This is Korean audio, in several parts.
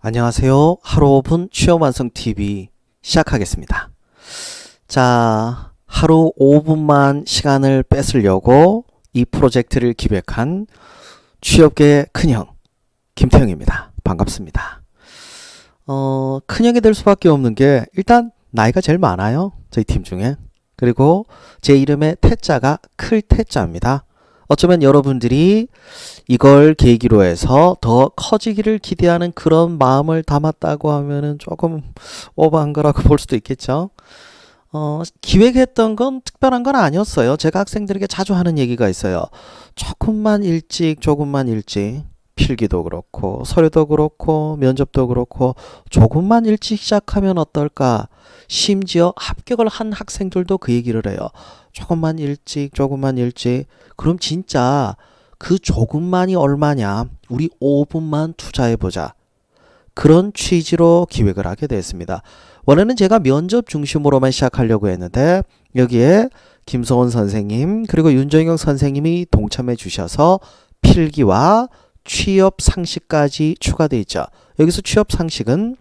안녕하세요. 하루 5분 취업 완성 TV 시작하겠습니다. 자, 하루 5분만 시간을 뺏으려고 이 프로젝트를 기획한 취업계의 큰형 김태형입니다. 반갑습니다. 큰형이 될 수밖에 없는 게 일단 나이가 제일 많아요. 저희 팀 중에. 그리고 제 이름의 태자가 클 태자입니다. 어쩌면 여러분들이 이걸 계기로 해서 더 커지기를 기대하는 그런 마음을 담았다고 하면은 조금 오버한 거라고 볼 수도 있겠죠. 기획했던 건 특별한 건 아니었어요. 제가 학생들에게 자주 하는 얘기가 있어요. 조금만 일찍, 필기도 그렇고, 서류도 그렇고, 면접도 그렇고, 조금만 일찍 시작하면 어떨까? 심지어 합격을 한 학생들도 그 얘기를 해요. 조금만 일찍. 그럼 진짜 그 조금만이 얼마냐? 우리 5분만 투자해보자. 그런 취지로 기획을 하게 됐습니다. 원래는 제가 면접 중심으로만 시작하려고 했는데 여기에 김성원 선생님 그리고 윤정영 선생님이 동참해 주셔서 필기와 취업 상식까지 추가되어 있죠. 여기서 취업 상식은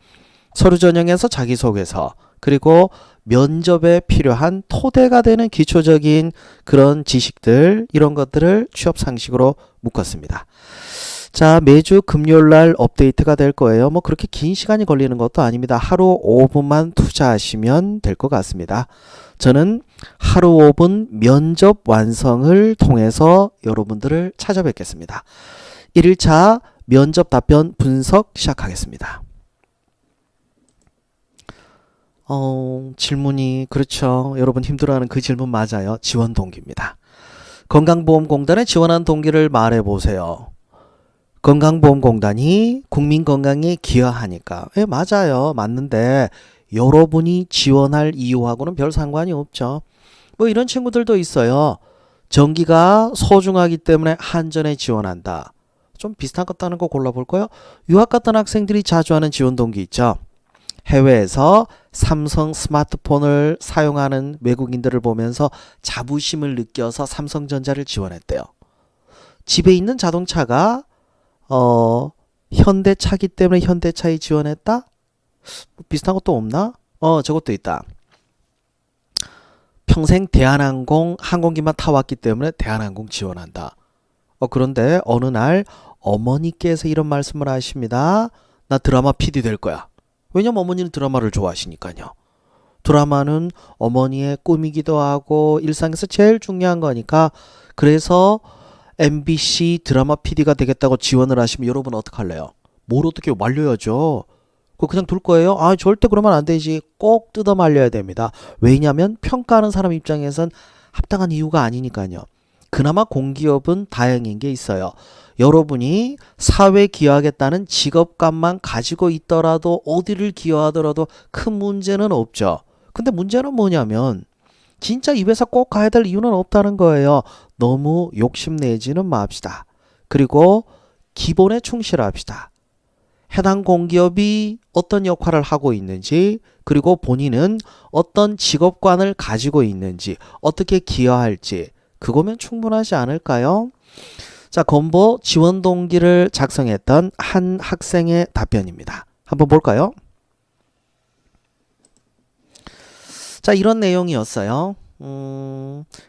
서류 전형에서 자기소개서 그리고 면접에 필요한 토대가 되는 기초적인 그런 지식들 이런 것들을 취업 상식으로 묶었습니다. 자, 매주 금요일 날 업데이트가 될 거예요. 뭐 그렇게 긴 시간이 걸리는 것도 아닙니다. 하루 5분만 투자하시면 될 것 같습니다. 저는 하루 5분 면접 완성을 통해서 여러분들을 찾아뵙겠습니다. 1일차 면접 답변 분석 시작하겠습니다. 질문이 그렇죠. 여러분 힘들어하는 그 질문 맞아요. 지원 동기입니다. 건강보험공단에 지원한 동기를 말해보세요. 건강보험공단이 국민건강에 기여하니까. 예, 맞아요. 맞는데 여러분이 지원할 이유하고는 별 상관이 없죠. 뭐 이런 친구들도 있어요. 전기가 소중하기 때문에 한전에 지원한다. 좀 비슷한 것 다른 거 골라볼까요? 유학 갔던 학생들이 자주 하는 지원 동기 있죠. 해외에서 삼성 스마트폰을 사용하는 외국인들을 보면서 자부심을 느껴서 삼성전자를 지원했대요. 집에 있는 자동차가 현대차기 때문에 현대차에 지원했다? 비슷한 것도 없나? 저것도 있다. 평생 대한항공 항공기만 타왔기 때문에 대한항공 지원한다. 그런데 어느 날 어머니께서 이런 말씀을 하십니다. 나 드라마 PD 될 거야. 왜냐면 어머니는 드라마를 좋아하시니까요. 드라마는 어머니의 꿈이기도 하고 일상에서 제일 중요한 거니까 그래서 MBC 드라마 PD가 되겠다고 지원을 하시면 여러분 어떡할래요? 뭘 어떻게 말려야죠. 그거 그냥 둘 거예요? 아, 절대 그러면 안 되지. 꼭 뜯어 말려야 됩니다. 왜냐하면 평가하는 사람 입장에선 합당한 이유가 아니니까요. 그나마 공기업은 다행인 게 있어요. 여러분이 사회에 기여하겠다는 직업감만 가지고 있더라도 어디를 기여하더라도 큰 문제는 없죠. 근데 문제는 뭐냐면 진짜 이 회사 꼭 가야 될 이유는 없다는 거예요. 너무 욕심내지는 맙시다. 그리고 기본에 충실합시다. 해당 공기업이 어떤 역할을 하고 있는지 그리고 본인은 어떤 직업관을 가지고 있는지 어떻게 기여할지 그거면 충분하지 않을까요? 자, 건보 지원 동기를 작성했던 한 학생의 답변입니다. 한번 볼까요? 자, 이런 내용이었어요.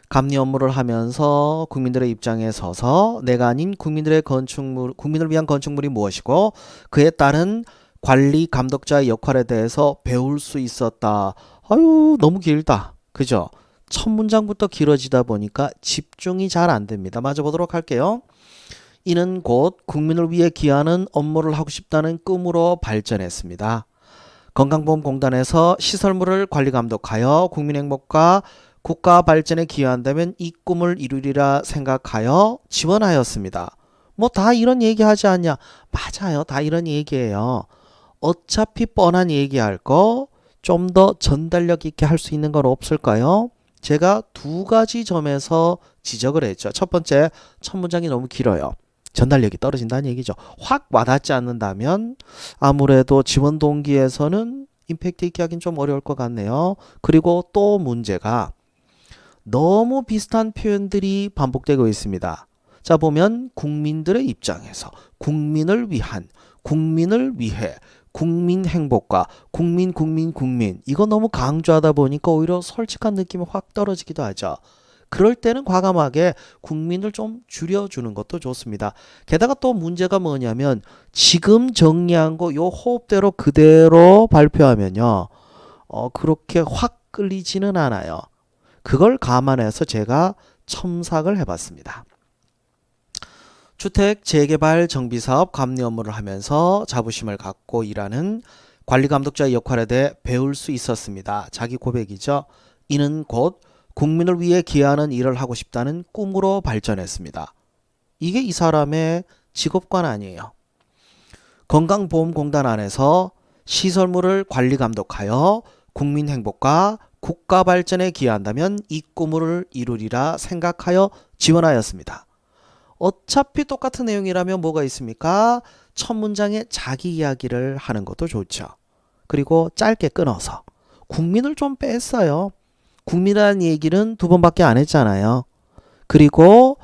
감리 업무를 하면서 국민들의 입장에 서서 내가 아닌 국민들의 국민을 위한 건축물이 무엇이고 그에 따른 관리 감독자의 역할에 대해서 배울 수 있었다. 아유, 너무 길다. 그죠? 첫 문장부터 길어지다 보니까 집중이 잘 안 됩니다. 마저 보도록 할게요. 이는 곧 국민을 위해 기하는 업무를 하고 싶다는 꿈으로 발전했습니다. 건강보험공단에서 시설물을 관리 감독하여 국민 행복과 국가 발전에 기여한다면 이 꿈을 이루리라 생각하여 지원하였습니다. 뭐 다 이런 얘기하지 않냐? 맞아요. 다 이런 얘기예요. 어차피 뻔한 얘기할 거 좀 더 전달력 있게 할 수 있는 건 없을까요? 제가 두 가지 점에서 지적을 했죠. 첫 번째, 첫 문장이 너무 길어요. 전달력이 떨어진다는 얘기죠. 확 와닿지 않는다면 아무래도 지원 동기에서는 임팩트 있게 하긴 좀 어려울 것 같네요. 그리고 또 문제가 너무 비슷한 표현들이 반복되고 있습니다. 자, 보면 국민들의 입장에서 국민을 위한 국민을 위해, 국민 행복과 국민 이거 너무 강조하다 보니까 오히려 솔직한 느낌이 확 떨어지기도 하죠. 그럴 때는 과감하게 국민을 좀 줄여주는 것도 좋습니다. 게다가 또 문제가 뭐냐면 지금 정리한 거 요 호흡대로 그대로 발표하면요. 그렇게 확 끌리지는 않아요. 그걸 감안해서 제가 첨삭을 해봤습니다. 주택 재개발 정비사업 감리 업무를 하면서 자부심을 갖고 일하는 관리감독자의 역할에 대해 배울 수 있었습니다. 자기 고백이죠. 이는 곧 국민을 위해 기여하는 일을 하고 싶다는 꿈으로 발전했습니다. 이게 이 사람의 직업관 아니에요. 건강보험공단 안에서 시설물을 관리감독하여 국민 행복과 국가 발전에 기여한다면 이 꿈을 이루리라 생각하여 지원하였습니다. 어차피 똑같은 내용이라면 뭐가 있습니까? 첫 문장에 자기 이야기를 하는 것도 좋죠. 그리고 짧게 끊어서 국민을 좀 뺐어요. 국민이라는 얘기는 두 번밖에 안 했잖아요. 그리고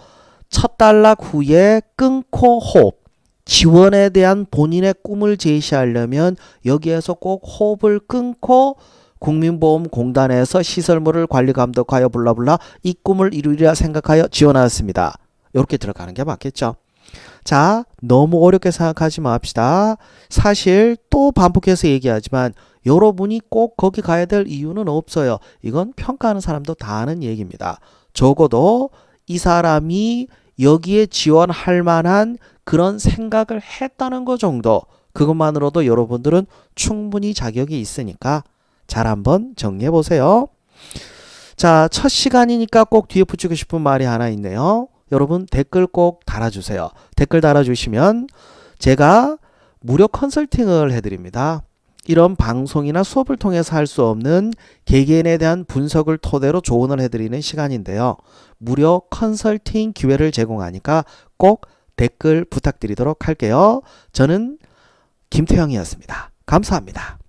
첫 단락 후에 끊고 호흡. 지원에 대한 본인의 꿈을 제시하려면 여기에서 꼭 호흡을 끊고 국민보험공단에서 시설물을 관리감독하여 블라블라 이 꿈을 이루리라 생각하여 지원하였습니다. 이렇게 들어가는 게 맞겠죠. 자, 너무 어렵게 생각하지 맙시다. 사실 또 반복해서 얘기하지만 여러분이 꼭 거기 가야 될 이유는 없어요. 이건 평가하는 사람도 다 아는 얘기입니다. 적어도 이 사람이 여기에 지원할 만한 그런 생각을 했다는 것 정도, 그것만으로도 여러분들은 충분히 자격이 있으니까 잘 한번 정리해 보세요. 자, 첫 시간이니까 꼭 뒤에 붙이고 싶은 말이 하나 있네요. 여러분 댓글 꼭 달아주세요. 댓글 달아주시면 제가 무료 컨설팅을 해드립니다. 이런 방송이나 수업을 통해서 할 수 없는 개개인에 대한 분석을 토대로 조언을 해드리는 시간인데요. 무료 컨설팅 기회를 제공하니까 꼭 댓글 부탁드리도록 할게요. 저는 김태형이었습니다. 감사합니다.